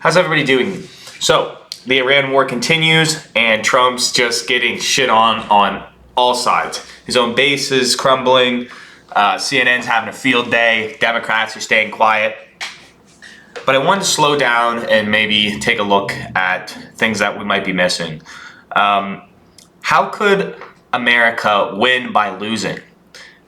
How's everybody doing? So, the Iran war continues, and Trump's just getting shit on all sides. His own base is crumbling, CNN's having a field day, Democrats are staying quiet. But I wanted to slow down and maybe take a look at things that we might be missing. How could America win by losing?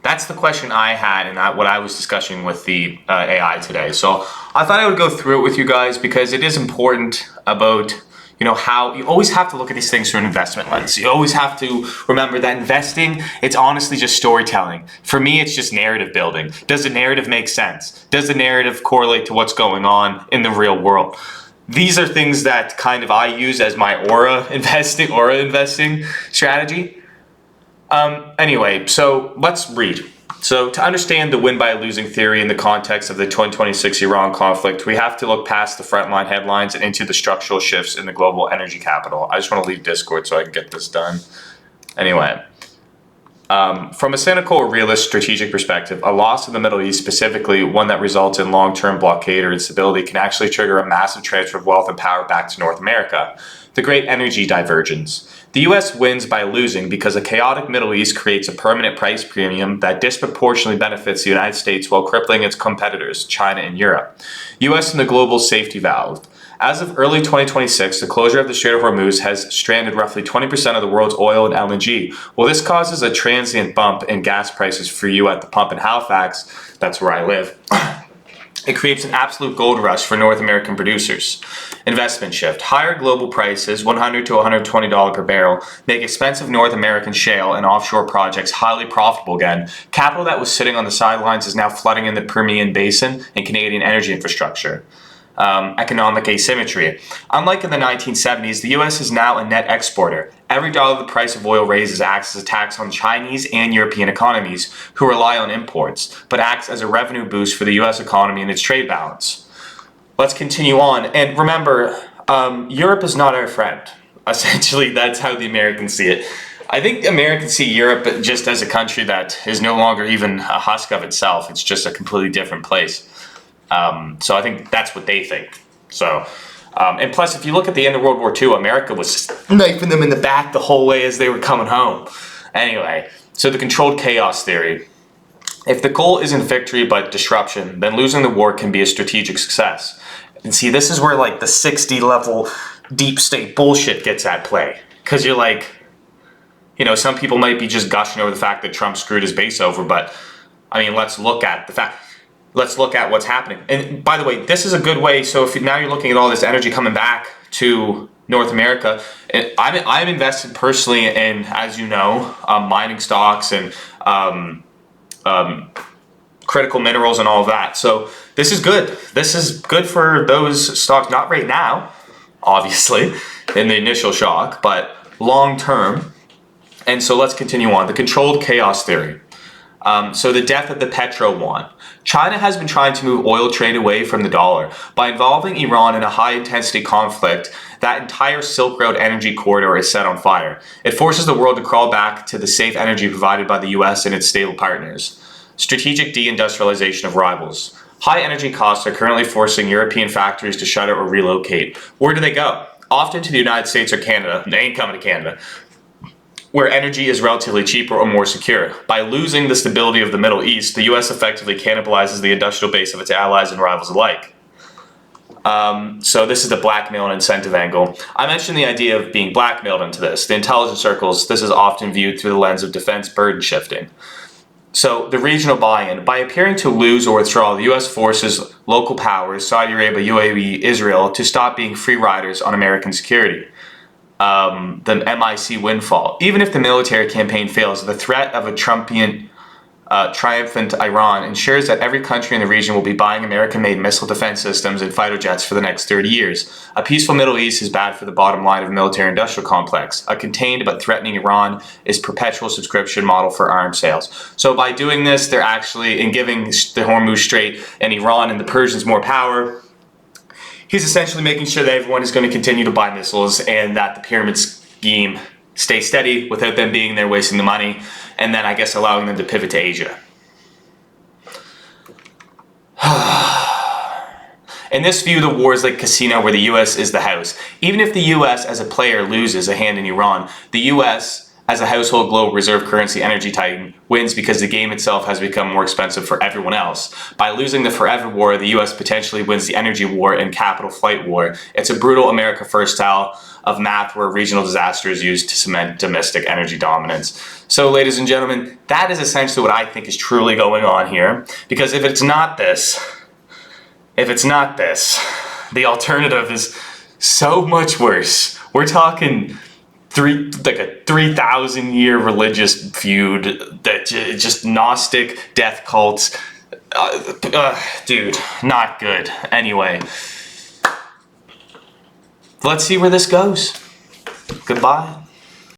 That's the question I had and what I was discussing with the AI today. So I thought I would go through it with you guys because it is important about, how you always have to look at these things through an investment lens. You always have to remember that investing, it's honestly just storytelling. For me, it's just narrative building. Does the narrative make sense? Does the narrative correlate to what's going on in the real world? These are things that kind of I use as my aura investing strategy. Anyway, so let's read. So to understand the win by losing theory in the context of the 2026 Iran conflict, we have to look past the frontline headlines and into the structural shifts in the global energy capital. I just want to leave Discord so I can get this done. Anyway, from a cynical or realist strategic perspective, a loss in the Middle East, specifically one that results in long-term blockade or instability, can actually trigger a massive transfer of wealth and power back to North America. The Great Energy Divergence. The U.S. wins by losing because a chaotic Middle East creates a permanent price premium that disproportionately benefits the United States while crippling its competitors, China and Europe. U.S. and the global safety valve. As of early 2026, the closure of the Strait of Hormuz has stranded roughly 20% of the world's oil and LNG. While this causes a transient bump in gas prices for you at the pump in Halifax, that's where I live, it creates an absolute gold rush for North American producers. Investment shift. Higher global prices, $100 to $120 per barrel, make expensive North American shale and offshore projects highly profitable again. Capital that was sitting on the sidelines is now flooding in the Permian Basin and Canadian energy infrastructure. Economic asymmetry. Unlike in the 1970s, the U.S. is now a net exporter. Every dollar the price of oil raises acts as a tax on Chinese and European economies, who rely on imports, but acts as a revenue boost for the U.S. economy and its trade balance. Let's continue on. And remember, Europe is not our friend. Essentially, that's how the Americans see it. I think Americans see Europe just as a country that is no longer even a husk of itself. It's just a completely different place. So I think that's what they think. So, and plus, if you look at the end of World War II, America was knifing them in the back the whole way as they were coming home. Anyway, so the controlled chaos theory. If the goal isn't victory but disruption, then losing the war can be a strategic success. And see, this is where like the 60 level deep state bullshit gets at play. Because you're like, some people might be just gushing over the fact that Trump screwed his base over, but I mean, let's look at what's happening. And by the way, this is a good way. So if now you're looking at all this energy coming back to North America, and I'm invested personally in, as you know, mining stocks and critical minerals and all of that. So this is good. This is good for those stocks, not right now, obviously, in the initial shock, but long term. And so let's continue on. The controlled chaos theory. So the death of the Petro-Yuan. China has been trying to move oil trade away from the dollar. By involving Iran in a high-intensity conflict, that entire Silk Road energy corridor is set on fire. It forces the world to crawl back to the safe energy provided by the U.S. and its stable partners. Strategic deindustrialization of rivals. High energy costs are currently forcing European factories to shutter or relocate. Where do they go? Often to the United States or Canada. They ain't coming to Canada, where energy is relatively cheaper or more secure. By losing the stability of the Middle East, the U.S. effectively cannibalizes the industrial base of its allies and rivals alike. So this is the blackmail and incentive angle. I mentioned the idea of being blackmailed into this. The intelligence circles, this is often viewed through the lens of defense burden shifting. So the regional buy-in. By appearing to lose or withdraw, the U.S. forces local powers, Saudi Arabia, UAE, Israel, to stop being free riders on American security. The MIC windfall. Even if the military campaign fails, the threat of a triumphant Iran ensures that every country in the region will be buying American-made missile defense systems and fighter jets for the next 30 years. A peaceful Middle East is bad for the bottom line of a military-industrial complex. A contained but threatening Iran is perpetual subscription model for arms sales. So by doing this, they're actually, in giving the Hormuz Strait and Iran and the Persians more power, he's essentially making sure that everyone is going to continue to buy missiles and that the pyramid scheme stays steady without them being there wasting the money, and then I guess allowing them to pivot to Asia. In this view, the war is like a casino where the US is the house. Even if the US as a player loses a hand in Iran, the US as a household global reserve currency energy titan wins because the game itself has become more expensive for everyone else. By losing the forever war, the US potentially wins the energy war and capital flight war. It's a brutal America First style of math where regional disaster is used to cement domestic energy dominance. So ladies and gentlemen, that is essentially what I think is truly going on here. Because if it's not this, the alternative is so much worse. We're talking like a 3,000-year religious feud that just Gnostic death cults. Dude, not good. Anyway, let's see where this goes. Goodbye.